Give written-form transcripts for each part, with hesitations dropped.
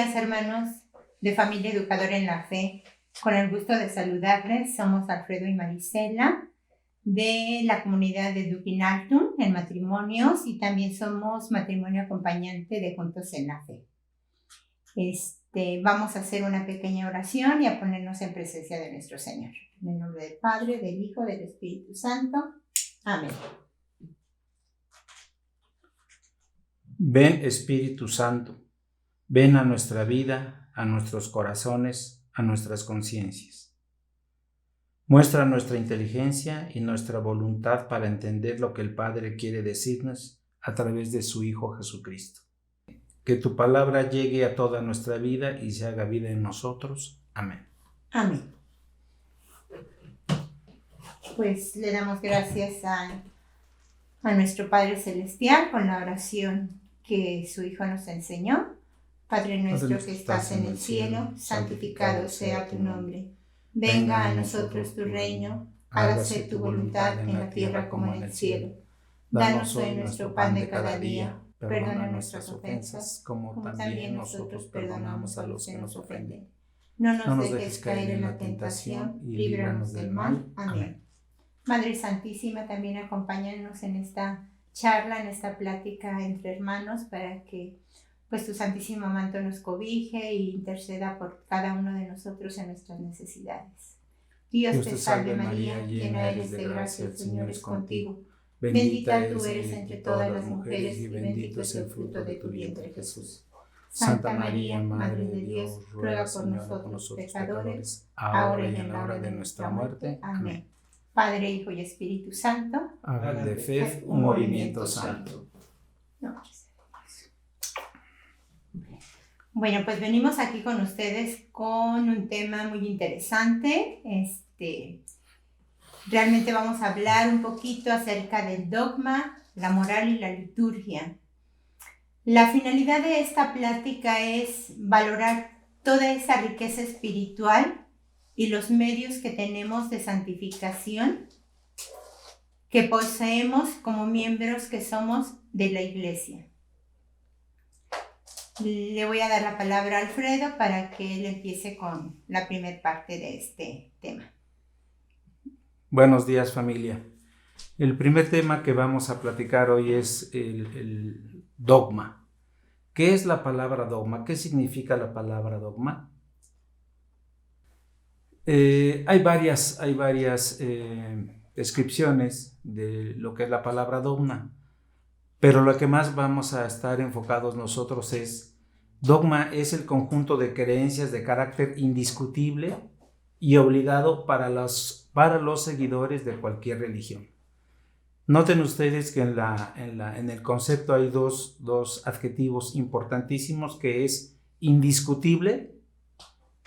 días, hermanos de Familia Educadora en la Fe. Con el gusto de saludarles, somos Alfredo y Marisela de la comunidad de Duquinaltum en matrimonios y también somos matrimonio acompañante de Juntos en la Fe. Vamos a hacer una pequeña oración y a ponernos en presencia de nuestro Señor. En el nombre del Padre, del Hijo, del Espíritu Santo. Amén. Ven, Espíritu Santo, ven a nuestra vida, a nuestros corazones, a nuestras conciencias. Muestra nuestra inteligencia y nuestra voluntad para entender lo que el Padre quiere decirnos a través de su Hijo Jesucristo. Que tu palabra llegue a toda nuestra vida y se haga vida en nosotros. Amén. Amén. Pues le damos gracias a nuestro Padre Celestial con la oración que su Hijo nos enseñó. Padre nuestro que estás en el cielo, santificado sea tu nombre. Venga a nosotros tu reino, hágase tu voluntad en la tierra como en el cielo. Danos hoy nuestro pan de cada día. Perdona nuestras ofensas, como también nosotros perdonamos a los que nos ofenden. No nos dejes caer en la tentación y líbranos del mal. Amén. Madre Santísima, también acompáñanos en esta charla, en esta plática entre hermanos, para que pues tu santísimo manto nos cobije e interceda por cada uno de nosotros en nuestras necesidades. Dios te salve María, llena eres de gracia, el Señor es contigo. Bendita tú eres entre todas las mujeres y bendito es el fruto de tu vientre, Jesús. Santa María, Madre de Dios, ruega por nosotros pecadores, ahora y en la hora de nuestra muerte. Amén. Padre, Hijo y Espíritu Santo, hagan de fe un movimiento santo. Bueno, pues venimos aquí con ustedes con un tema muy interesante. Realmente vamos a hablar un poquito acerca del dogma, la moral y la liturgia. La finalidad de esta plática es valorar toda esa riqueza espiritual y los medios que tenemos de santificación que poseemos como miembros que somos de la Iglesia. Le voy a dar la palabra a Alfredo para que él empiece con la primera parte de este tema. Buenos días, familia. El primer tema que vamos a platicar hoy es el dogma. ¿Qué es la palabra dogma? ¿Qué significa la palabra dogma? Hay varias descripciones de lo que es la palabra dogma, pero lo que más vamos a estar enfocados nosotros es: dogma es el conjunto de creencias de carácter indiscutible y obligado para los seguidores de cualquier religión. Noten ustedes que en el concepto hay dos adjetivos importantísimos, que es indiscutible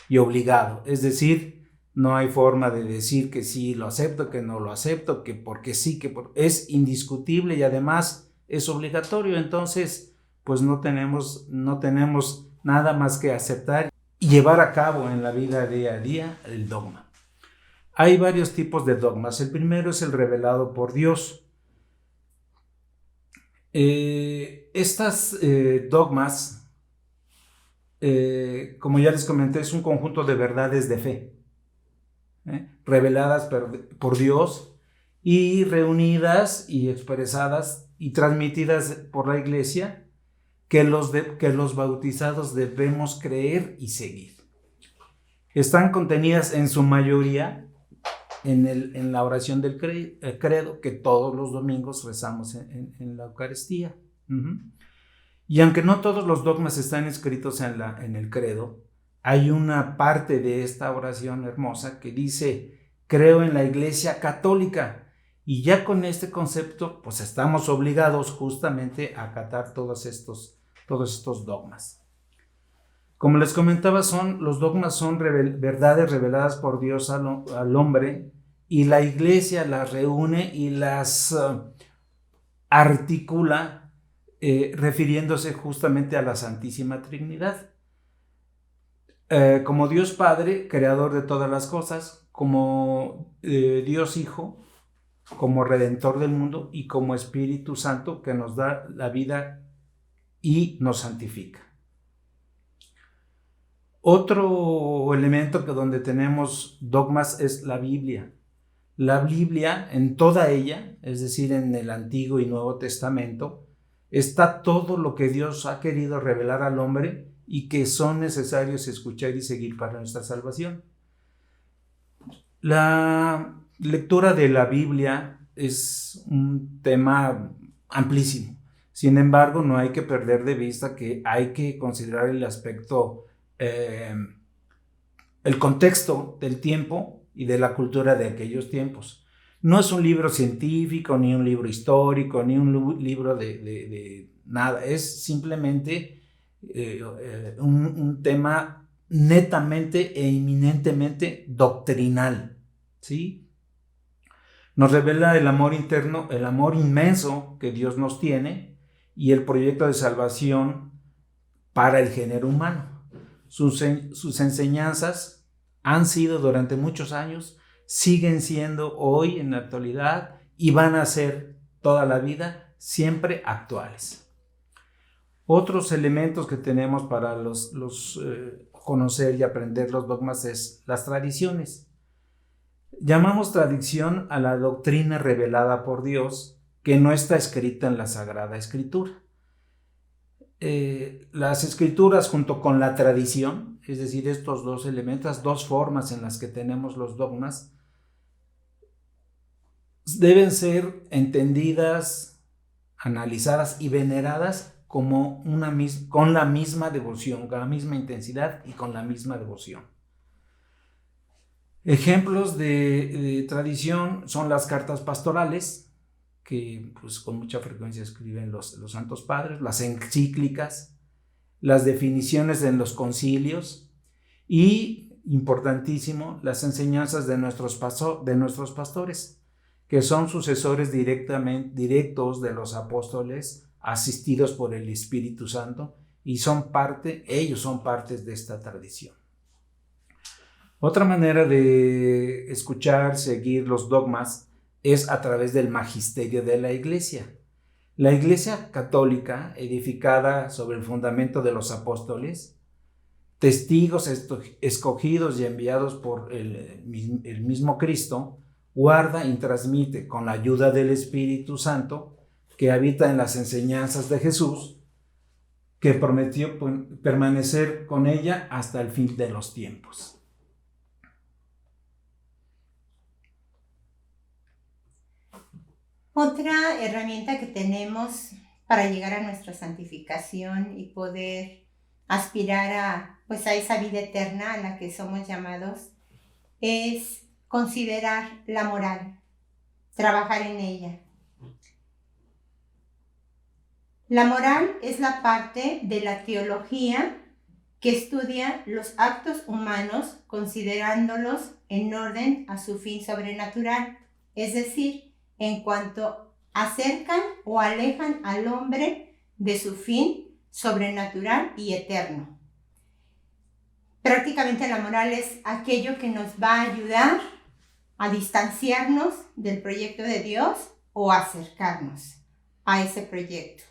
y obligado. Es decir, no hay forma de decir que sí lo acepto, que no lo acepto, que porque sí, es indiscutible y además es obligatorio. Entonces, pues no tenemos nada más que aceptar y llevar a cabo en la vida día a día el dogma. Hay varios tipos de dogmas. El primero es el revelado por Dios. Estas dogmas, como ya les comenté, es un conjunto de verdades de fe, reveladas por Dios y reunidas y expresadas y transmitidas por la Iglesia, que los bautizados debemos creer y seguir. Están contenidas en su mayoría en la oración del credo, que todos los domingos rezamos en la Eucaristía. Y aunque no todos los dogmas están escritos en el credo, hay una parte de esta oración hermosa que dice: creo en la Iglesia Católica. Y ya con este concepto, pues estamos obligados justamente a acatar todos estos dogmas. Como les comentaba, los dogmas son verdades reveladas por Dios al hombre, y la Iglesia las reúne y las articula, refiriéndose justamente a la Santísima Trinidad. Como Dios Padre, creador de todas las cosas, como Dios Hijo, como Redentor del mundo, y como Espíritu Santo, que nos da la vida y nos santifica. Otro elemento que donde tenemos dogmas es la Biblia. La Biblia, en toda ella, es decir, en el Antiguo y Nuevo Testamento, está todo lo que Dios ha querido revelar al hombre y que son necesarios escuchar y seguir para nuestra salvación. La lectura de la Biblia es un tema amplísimo. Sin embargo, no hay que perder de vista que hay que considerar el aspecto, el contexto del tiempo y de la cultura de aquellos tiempos. No es un libro científico, ni un libro histórico, ni un libro de nada. Es simplemente un tema netamente e eminentemente doctrinal, ¿sí? Nos revela el amor interno, el amor inmenso que Dios nos tiene y el proyecto de salvación para el género humano. Sus enseñanzas han sido durante muchos años, siguen siendo hoy en la actualidad y van a ser toda la vida siempre actuales. Otros elementos que tenemos para conocer y aprender los dogmas es las tradiciones. Llamamos tradición a la doctrina revelada por Dios que no está escrita en la Sagrada Escritura. Las escrituras junto con la tradición, es decir, estos dos elementos, dos formas en las que tenemos los dogmas, deben ser entendidas, analizadas y veneradas como con la misma devoción, con la misma intensidad y con la misma devoción. Ejemplos de tradición son las cartas pastorales, que pues con mucha frecuencia escriben los santos padres, las encíclicas, las definiciones en los concilios y, importantísimo, las enseñanzas de nuestros pastores, que son sucesores directos de los apóstoles, asistidos por el Espíritu Santo, y ellos son partes de esta tradición. Otra manera de escuchar, seguir los dogmas es a través del magisterio de la Iglesia. La Iglesia católica, edificada sobre el fundamento de los apóstoles, testigos escogidos y enviados por el mismo Cristo, guarda y transmite con la ayuda del Espíritu Santo que habita en las enseñanzas de Jesús, que prometió permanecer con ella hasta el fin de los tiempos. Otra herramienta que tenemos para llegar a nuestra santificación y poder aspirar a esa vida eterna a la que somos llamados es considerar la moral, trabajar en ella. La moral es la parte de la teología que estudia los actos humanos considerándolos en orden a su fin sobrenatural, es decir, en cuanto acercan o alejan al hombre de su fin sobrenatural y eterno. Prácticamente la moral es aquello que nos va a ayudar a distanciarnos del proyecto de Dios o acercarnos a ese proyecto.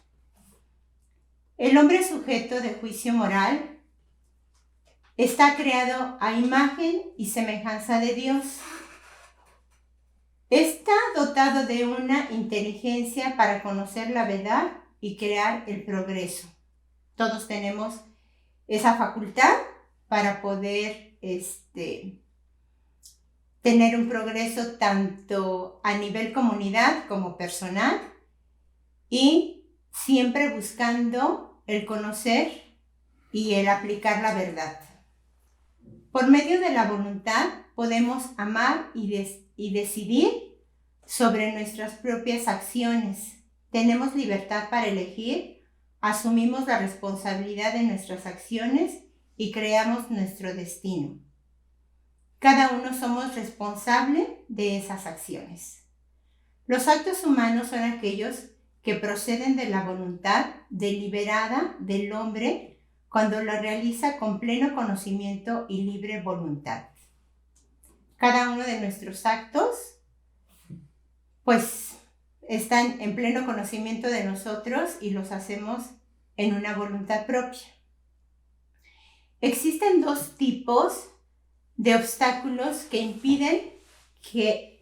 El hombre sujeto de juicio moral está creado a imagen y semejanza de Dios. Está dotado de una inteligencia para conocer la verdad y crear el progreso. Todos tenemos esa facultad para poder tener un progreso tanto a nivel comunidad como personal y siempre buscando el conocer y el aplicar la verdad. Por medio de la voluntad podemos amar y decidir sobre nuestras propias acciones. Tenemos libertad para elegir, asumimos la responsabilidad de nuestras acciones y creamos nuestro destino. Cada uno somos responsable de esas acciones. Los actos humanos son aquellos que proceden de la voluntad deliberada del hombre cuando lo realiza con pleno conocimiento y libre voluntad. Cada uno de nuestros actos están en pleno conocimiento de nosotros y los hacemos en una voluntad propia. Existen dos tipos de obstáculos que impiden que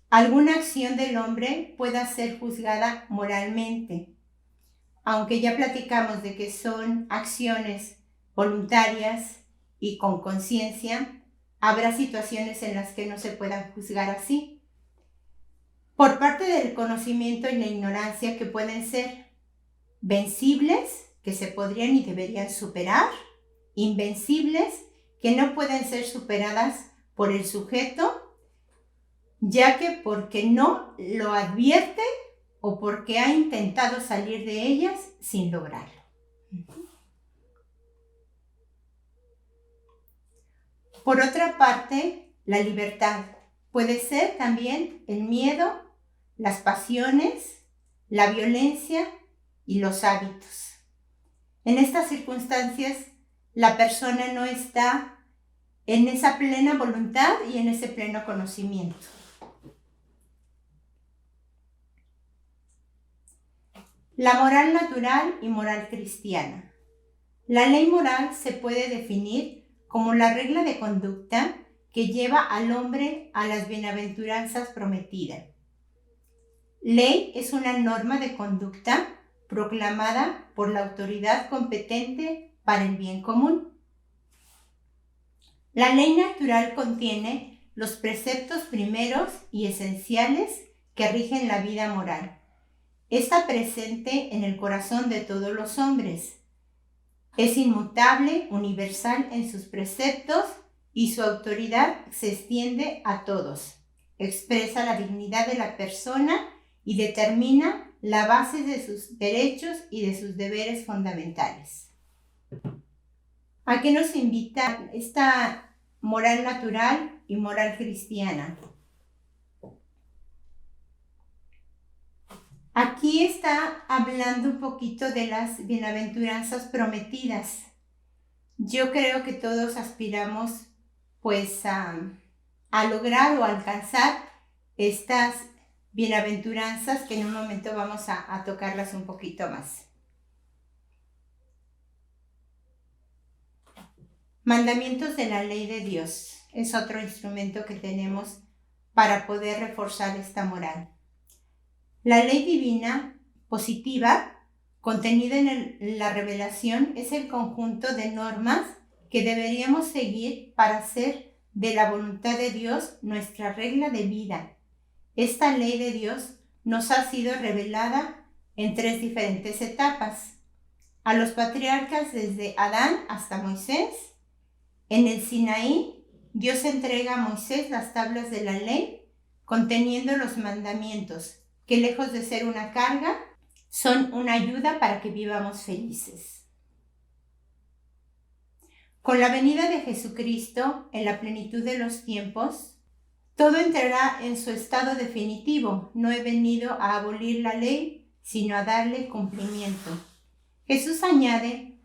alguna acción del hombre pueda ser juzgada moralmente. Aunque ya platicamos de que son acciones voluntarias y con conciencia, habrá situaciones en las que no se puedan juzgar así. Por parte del conocimiento y la ignorancia, que pueden ser vencibles, que se podrían y deberían superar, invencibles, que no pueden ser superadas por el sujeto, ya que porque no lo advierte o porque ha intentado salir de ellas sin lograrlo. Por otra parte, la libertad puede ser también el miedo, las pasiones, la violencia y los hábitos. En estas circunstancias, la persona no está en esa plena voluntad y en ese pleno conocimiento. La moral natural y moral cristiana. La ley moral se puede definir como la regla de conducta que lleva al hombre a las bienaventuranzas prometidas. Ley es una norma de conducta proclamada por la autoridad competente para el bien común. La ley natural contiene los preceptos primeros y esenciales que rigen la vida moral. Está presente en el corazón de todos los hombres. Es inmutable, universal en sus preceptos y su autoridad se extiende a todos. Expresa la dignidad de la persona y determina la base de sus derechos y de sus deberes fundamentales. ¿A qué nos invita esta moral natural y moral cristiana? Aquí está hablando un poquito de las bienaventuranzas prometidas. Yo creo que todos aspiramos pues a lograr o alcanzar estas bienaventuranzas, que en un momento vamos a tocarlas un poquito más. Mandamientos de la ley de Dios es otro instrumento que tenemos para poder reforzar esta moral. La ley divina positiva, contenida en la revelación, es el conjunto de normas que deberíamos seguir para hacer de la voluntad de Dios nuestra regla de vida. Esta ley de Dios nos ha sido revelada en 3 diferentes etapas. A los patriarcas desde Adán hasta Moisés. En el Sinaí, Dios entrega a Moisés las tablas de la ley conteniendo los mandamientos, que lejos de ser una carga, son una ayuda para que vivamos felices. Con la venida de Jesucristo en la plenitud de los tiempos, todo entrará en su estado definitivo. No he venido a abolir la ley, sino a darle cumplimiento. Jesús añade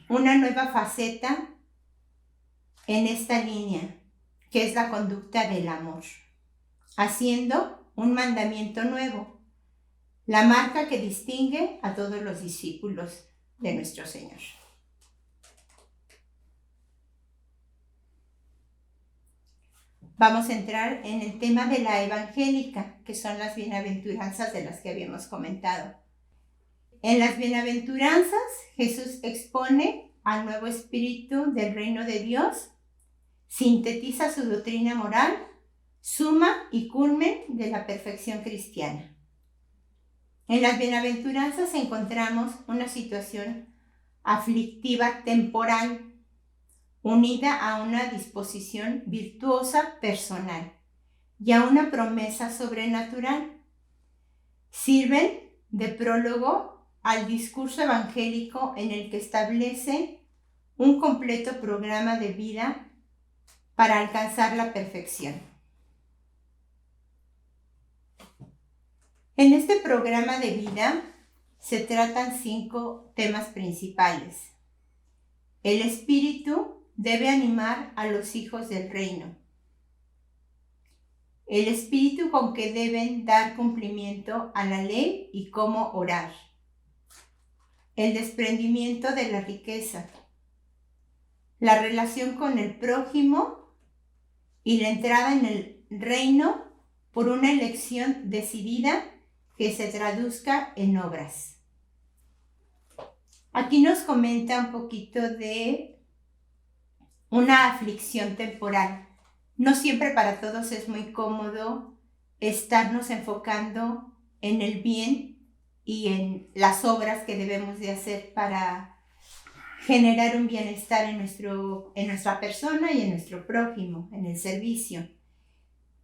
una nueva faceta en esta línea, que es la conducta del amor, haciendo un mandamiento nuevo, la marca que distingue a todos los discípulos de nuestro Señor. Vamos a entrar en el tema de la evangélica, que son las bienaventuranzas de las que habíamos comentado. En las bienaventuranzas, Jesús expone al nuevo espíritu del reino de Dios, sintetiza su doctrina moral, suma y culmen de la perfección cristiana. En las bienaventuranzas encontramos una situación aflictiva temporal, unida a una disposición virtuosa personal y a una promesa sobrenatural. Sirven de prólogo al discurso evangélico en el que establece un completo programa de vida para alcanzar la perfección. En este programa de vida se tratan 5 temas principales. El espíritu debe animar a los hijos del reino. El espíritu con que deben dar cumplimiento a la ley y cómo orar. El desprendimiento de la riqueza. la relación con el prójimo y la entrada en el reino por una elección decidida que se traduzca en obras. Aquí nos comenta un poquito de una aflicción temporal. No siempre para todos es muy cómodo estarnos enfocando en el bien y en las obras que debemos de hacer para generar un bienestar en nuestra persona y en nuestro prójimo, en el servicio.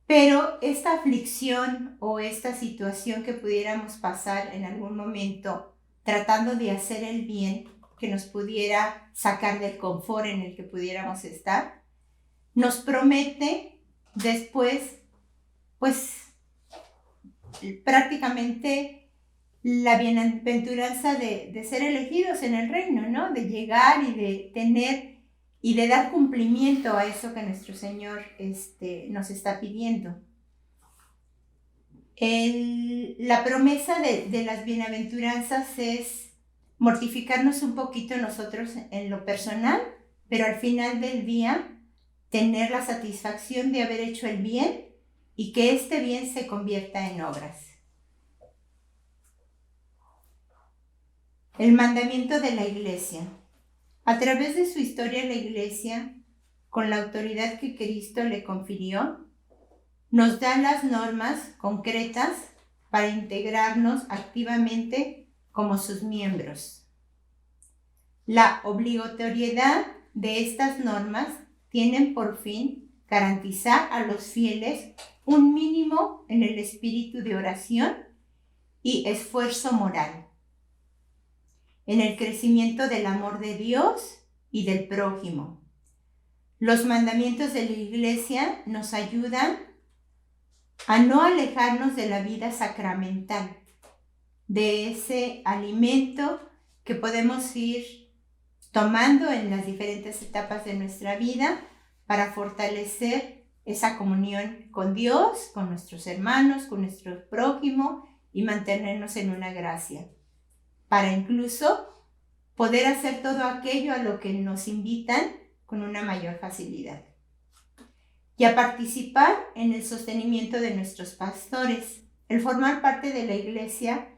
Pero esta aflicción o esta situación que pudiéramos pasar en algún momento tratando de hacer el bien que nos pudiera sacar del confort en el que pudiéramos estar, nos promete después, pues, prácticamente la bienaventuranza de ser elegidos en el reino, ¿no? De llegar y de tener y de dar cumplimiento a eso que nuestro Señor nos está pidiendo. La promesa de las bienaventuranzas es mortificarnos un poquito nosotros en lo personal, pero al final del día tener la satisfacción de haber hecho el bien y que este bien se convierta en obras. El mandamiento de la Iglesia. A través de su historia, la Iglesia, con la autoridad que Cristo le confirió, nos da las normas concretas para integrarnos activamente como sus miembros. La obligatoriedad de estas normas tienen por fin garantizar a los fieles un mínimo en el espíritu de oración y esfuerzo moral, en el crecimiento del amor de Dios y del prójimo. Los mandamientos de la Iglesia nos ayudan a no alejarnos de la vida sacramental, de ese alimento que podemos ir tomando en las diferentes etapas de nuestra vida para fortalecer esa comunión con Dios, con nuestros hermanos, con nuestro prójimo y mantenernos en una gracia, para incluso poder hacer todo aquello a lo que nos invitan con una mayor facilidad. Y a participar en el sostenimiento de nuestros pastores. El formar parte de la Iglesia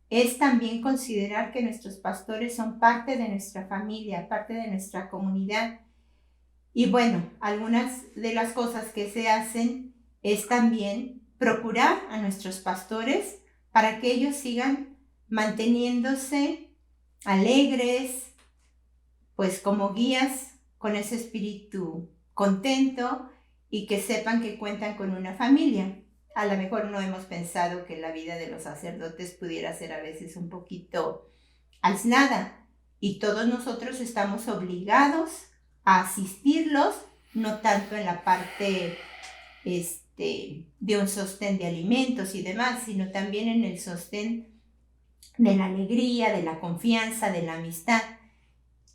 es también considerar que nuestros pastores son parte de nuestra familia, parte de nuestra comunidad. Y bueno, algunas de las cosas que se hacen es también procurar a nuestros pastores para que ellos sigan manteniéndose alegres, pues como guías con ese espíritu contento y que sepan que cuentan con una familia. A lo mejor no hemos pensado que la vida de los sacerdotes pudiera ser a veces un poquito aislada y todos nosotros estamos obligados a asistirlos, no tanto en la parte de un sostén de alimentos y demás, sino también en el sostén de la alegría, de la confianza, de la amistad.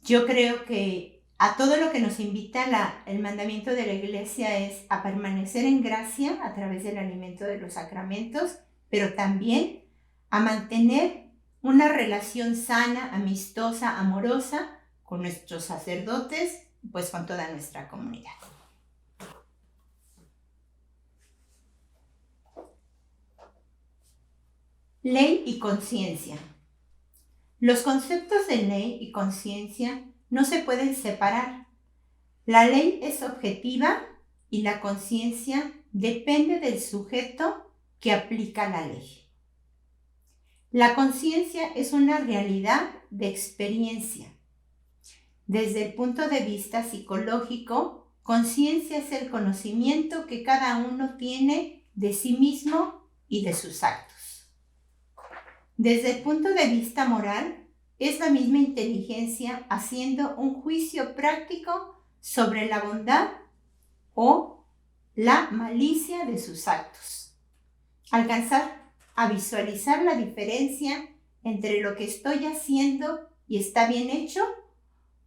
Yo creo que a todo lo que nos invita el mandamiento de la Iglesia es a permanecer en gracia a través del alimento de los sacramentos, pero también a mantener una relación sana, amistosa, amorosa con nuestros sacerdotes, pues con toda nuestra comunidad. Ley y conciencia. Los conceptos de ley y conciencia no se pueden separar. La ley es objetiva y la conciencia depende del sujeto que aplica la ley. La conciencia es una realidad de experiencia. Desde el punto de vista psicológico, conciencia es el conocimiento que cada uno tiene de sí mismo y de sus actos. Desde el punto de vista moral, es la misma inteligencia haciendo un juicio práctico sobre la bondad o la malicia de sus actos. Alcanzar a visualizar la diferencia entre lo que estoy haciendo y está bien hecho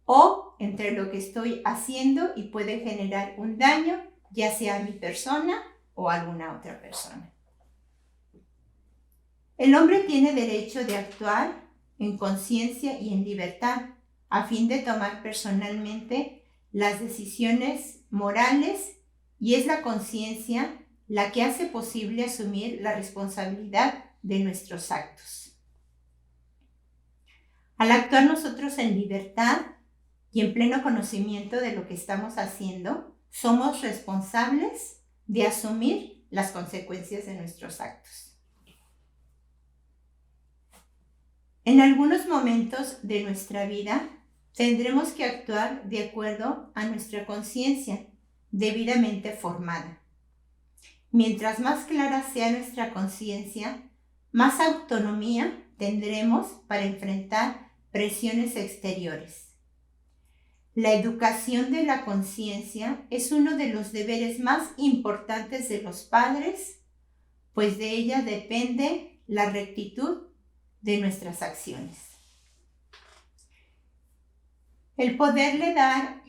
o entre lo que estoy haciendo y puede generar un daño, ya sea a mi persona o a alguna otra persona. El hombre tiene derecho de actuar en conciencia y en libertad a fin de tomar personalmente las decisiones morales y es la conciencia la que hace posible asumir la responsabilidad de nuestros actos. Al actuar nosotros en libertad y en pleno conocimiento de lo que estamos haciendo, somos responsables de asumir las consecuencias de nuestros actos. En algunos momentos de nuestra vida tendremos que actuar de acuerdo a nuestra conciencia debidamente formada. Mientras más clara sea nuestra conciencia, más autonomía tendremos para enfrentar presiones exteriores. La educación de la conciencia es uno de los deberes más importantes de los padres, pues de ella depende la rectitud de nuestras acciones. El poderle dar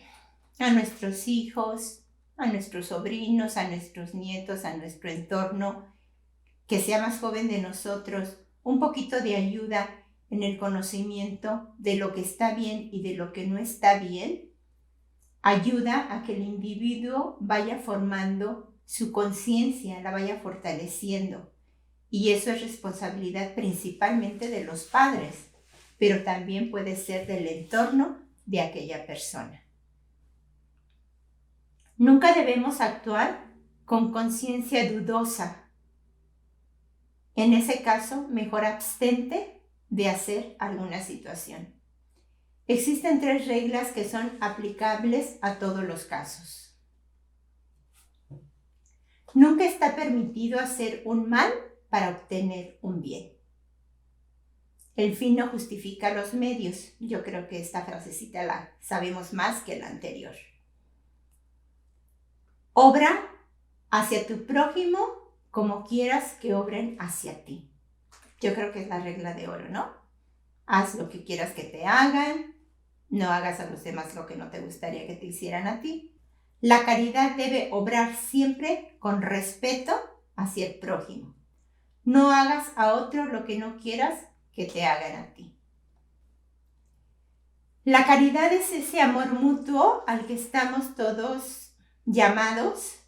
a nuestros hijos, a nuestros sobrinos, a nuestros nietos, a nuestro entorno, que sea más joven de nosotros, un poquito de ayuda en el conocimiento de lo que está bien y de lo que no está bien, ayuda a que el individuo vaya formando su conciencia, la vaya fortaleciendo. Y eso es responsabilidad principalmente de los padres, pero también puede ser del entorno de aquella persona. Nunca debemos actuar con conciencia dudosa. En ese caso, mejor abstente de hacer alguna situación. Existen 3 reglas que son aplicables a todos los casos. Nunca está permitido hacer un mal para obtener un bien. El fin no justifica los medios. Yo creo que esta frasecita la sabemos más que la anterior. Obra hacia tu prójimo como quieras que obren hacia ti. Yo creo que es la regla de oro, ¿no? Haz lo que quieras que te hagan, no hagas a los demás lo que no te gustaría que te hicieran a ti. La caridad debe obrar siempre con respeto hacia el prójimo. No hagas a otro lo que no quieras que te hagan a ti. La caridad es ese amor mutuo al que estamos todos llamados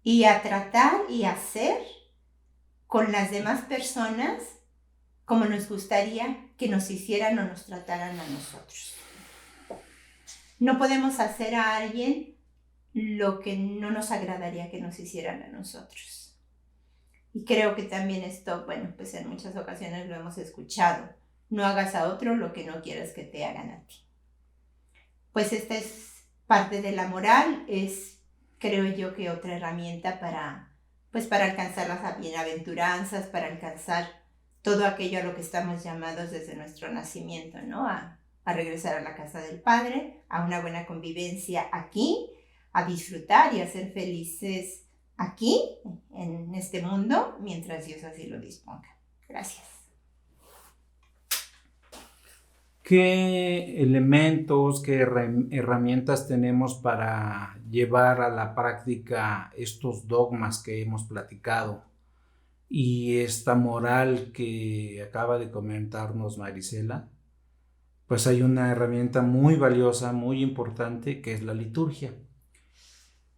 y a tratar y hacer con las demás personas como nos gustaría que nos hicieran o nos trataran a nosotros. No podemos hacer a alguien lo que no nos agradaría que nos hicieran a nosotros. Y creo que también esto, pues en muchas ocasiones lo hemos escuchado. No hagas a otro lo que no quieras que te hagan a ti. Pues esta es parte de la moral, es, creo yo, que otra herramienta para alcanzar las bienaventuranzas, para alcanzar todo aquello a lo que estamos llamados desde nuestro nacimiento, ¿no? A regresar a la casa del Padre, a una buena convivencia aquí, a disfrutar y a ser felices aquí, en este mundo, mientras Dios así lo disponga. Gracias. ¿Qué elementos, qué herramientas tenemos para llevar a la práctica estos dogmas que hemos platicado y esta moral que acaba de comentarnos Marisela? Pues hay una herramienta muy valiosa, muy importante, que es la liturgia.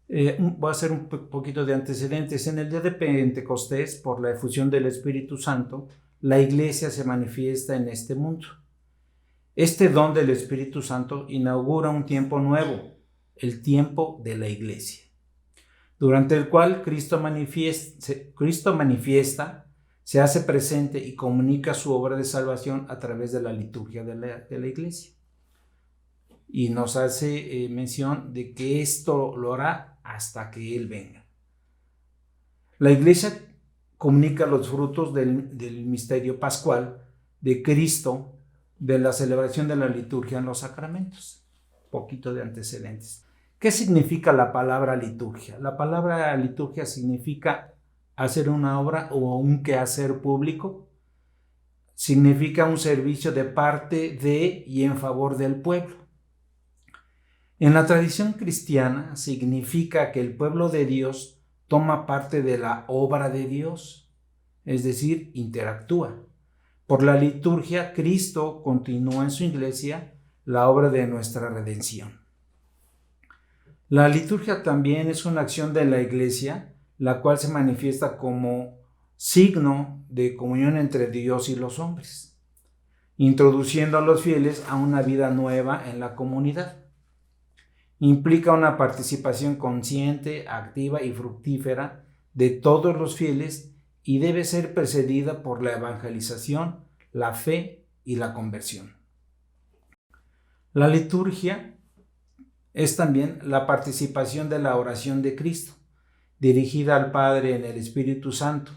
Voy a hacer un poquito de antecedentes. En el día de Pentecostés, por la efusión del Espíritu Santo, la Iglesia se manifiesta en este mundo. Este don del Espíritu Santo inaugura un tiempo nuevo, el tiempo de la Iglesia, durante el cual Cristo manifiesta, se hace presente y comunica su obra de salvación a través de la liturgia de la Iglesia. Y nos hace mención de que esto lo hará hasta que Él venga. La Iglesia comunica los frutos del misterio pascual de Cristo, de la celebración de la liturgia en los sacramentos. Poquito de antecedentes. ¿Qué significa la palabra liturgia? La palabra liturgia significa hacer una obra o un quehacer público. Significa un servicio de parte de y en favor del pueblo. En la tradición cristiana significa que el pueblo de Dios toma parte de la obra de Dios, es decir, interactúa. Por la liturgia, Cristo continúa en su iglesia la obra de nuestra redención. La liturgia también es una acción de la Iglesia, la cual se manifiesta como signo de comunión entre Dios y los hombres, introduciendo a los fieles a una vida nueva en la comunidad. Implica una participación consciente, activa y fructífera de todos los fieles y debe ser precedida por la evangelización, la fe y la conversión. La liturgia es también la participación de la oración de Cristo, dirigida al Padre en el Espíritu Santo.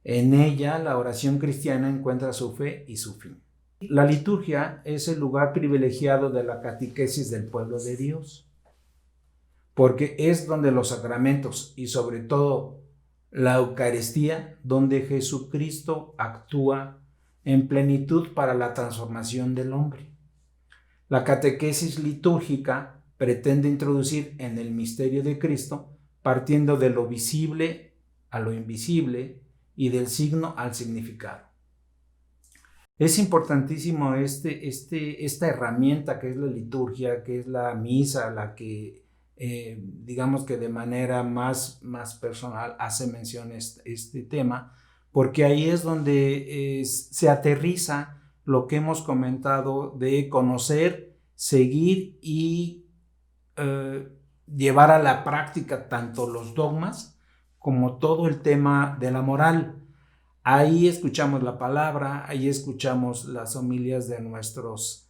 En ella, la oración cristiana encuentra su fe y su fin. La liturgia es el lugar privilegiado de la catequesis del pueblo de Dios, porque es donde los sacramentos y sobre todo la Eucaristía, donde Jesucristo actúa en plenitud para la transformación del hombre. La catequesis litúrgica pretende introducir en el misterio de Cristo, partiendo de lo visible a lo invisible y del signo al significado. Es importantísimo esta herramienta que es la liturgia, que es la misa, la que digamos que de manera más personal hace mención este tema, porque ahí es donde se aterriza lo que hemos comentado de conocer, seguir y llevar a la práctica tanto los dogmas como todo el tema de la moral. Ahí escuchamos la palabra, ahí escuchamos las homilías de nuestros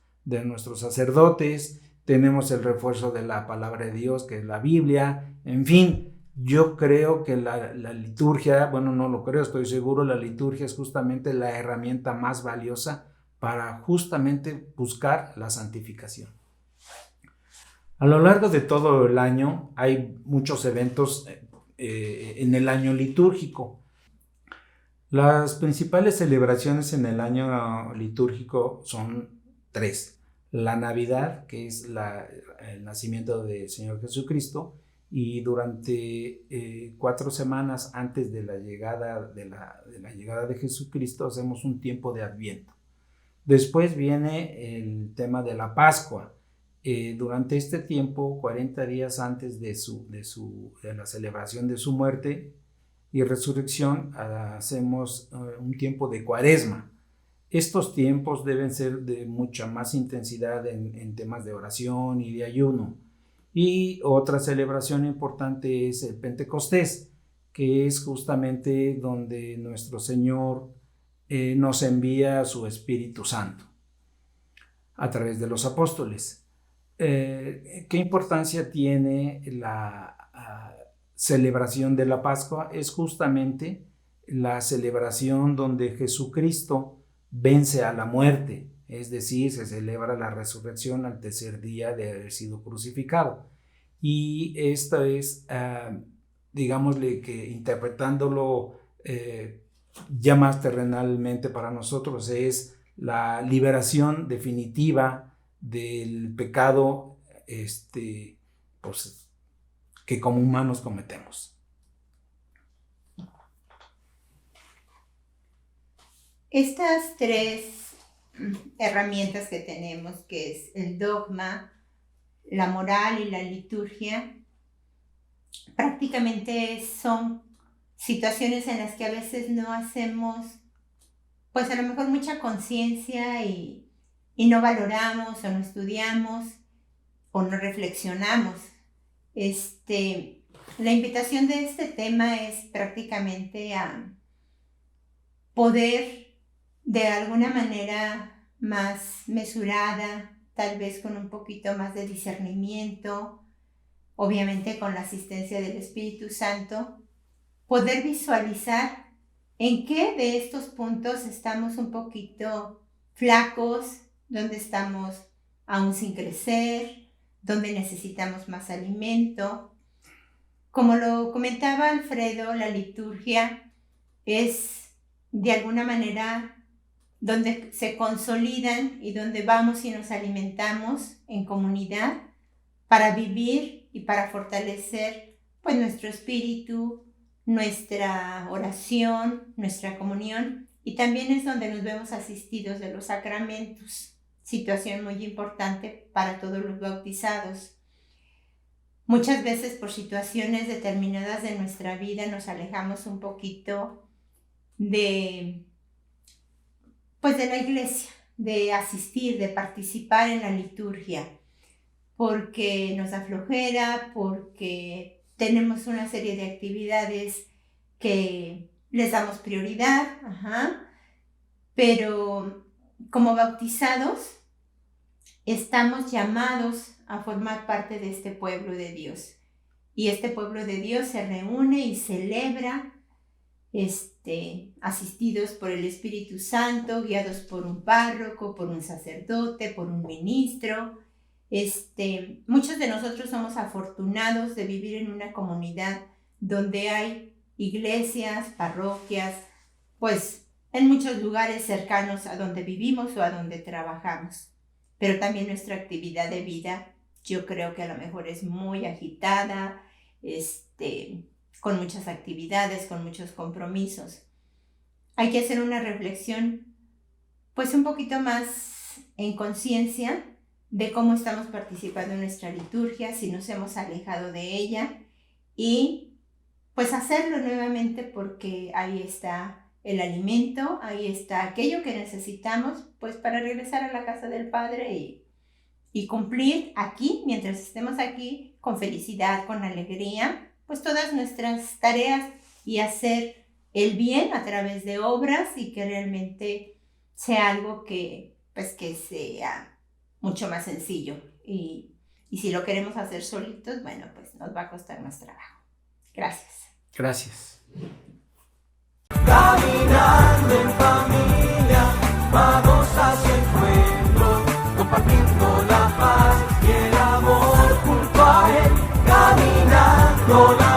sacerdotes, tenemos el refuerzo de la palabra de Dios, que es la Biblia. En fin, yo creo que la liturgia, bueno, no lo creo, estoy seguro, la liturgia es justamente la herramienta más valiosa para justamente buscar la santificación. A lo largo de todo el año hay muchos eventos en el año litúrgico. Las principales celebraciones en el año litúrgico son 3. La Navidad, que es el nacimiento del Señor Jesucristo, y durante 4 semanas antes de la llegada de Jesucristo hacemos un tiempo de Adviento. Después viene el tema de la Pascua. Durante este tiempo, 40 días antes de la celebración de su muerte y resurrección, hacemos un tiempo de Cuaresma. Estos tiempos deben ser de mucha más intensidad en temas de oración y de ayuno. Y otra celebración importante es el Pentecostés, que es justamente donde nuestro Señor nos envía su Espíritu Santo a través de los apóstoles. ¿Qué importancia tiene la celebración de la Pascua? Es justamente la celebración donde Jesucristo vence a la muerte, es decir, se celebra la resurrección al tercer día de haber sido crucificado. Y esto es, digámosle que interpretándolo ya más terrenalmente para nosotros, es la liberación definitiva del pecado pues, que como humanos cometemos. Estas 3 herramientas que tenemos, que es el dogma, la moral y la liturgia, prácticamente son situaciones en las que a veces no hacemos, pues a lo mejor mucha conciencia y no valoramos o no estudiamos o no reflexionamos. La invitación de este tema es prácticamente a poder de alguna manera más mesurada, tal vez con un poquito más de discernimiento, obviamente con la asistencia del Espíritu Santo, poder visualizar en qué de estos puntos estamos un poquito flacos, donde estamos aún sin crecer, donde necesitamos más alimento. Como lo comentaba Alfredo, la liturgia es de alguna manera donde se consolidan y donde vamos y nos alimentamos en comunidad para vivir y para fortalecer pues nuestro espíritu, nuestra oración, nuestra comunión, y también es donde nos vemos asistidos de los sacramentos, situación muy importante para todos los bautizados. Muchas veces por situaciones determinadas de nuestra vida nos alejamos un poquito de la iglesia, de asistir, de participar en la liturgia, porque nos da flojera, porque tenemos una serie de actividades que les damos prioridad, pero como bautizados estamos llamados a formar parte de este pueblo de Dios. Y este pueblo de Dios se reúne y celebra, asistidos por el Espíritu Santo, guiados por un párroco, por un sacerdote, por un ministro. Muchos de nosotros somos afortunados de vivir en una comunidad donde hay iglesias, parroquias, pues en muchos lugares cercanos a donde vivimos o a donde trabajamos. Pero también nuestra actividad de vida, yo creo que a lo mejor es muy agitada, con muchas actividades, con muchos compromisos. Hay que hacer una reflexión, pues un poquito más en conciencia de cómo estamos participando en nuestra liturgia, si nos hemos alejado de ella, y pues hacerlo nuevamente, porque ahí está el alimento, ahí está aquello que necesitamos pues para regresar a la casa del Padre y cumplir aquí, mientras estemos aquí, con felicidad, con alegría, pues todas nuestras tareas, y hacer el bien a través de obras, y que realmente sea algo que sea mucho más sencillo. Y si lo queremos hacer solitos, bueno, pues nos va a costar más trabajo. Gracias. Gracias. Caminando en familia, vamos hacia el encuentro, compartiendo la paz y el amor junto a él, caminando la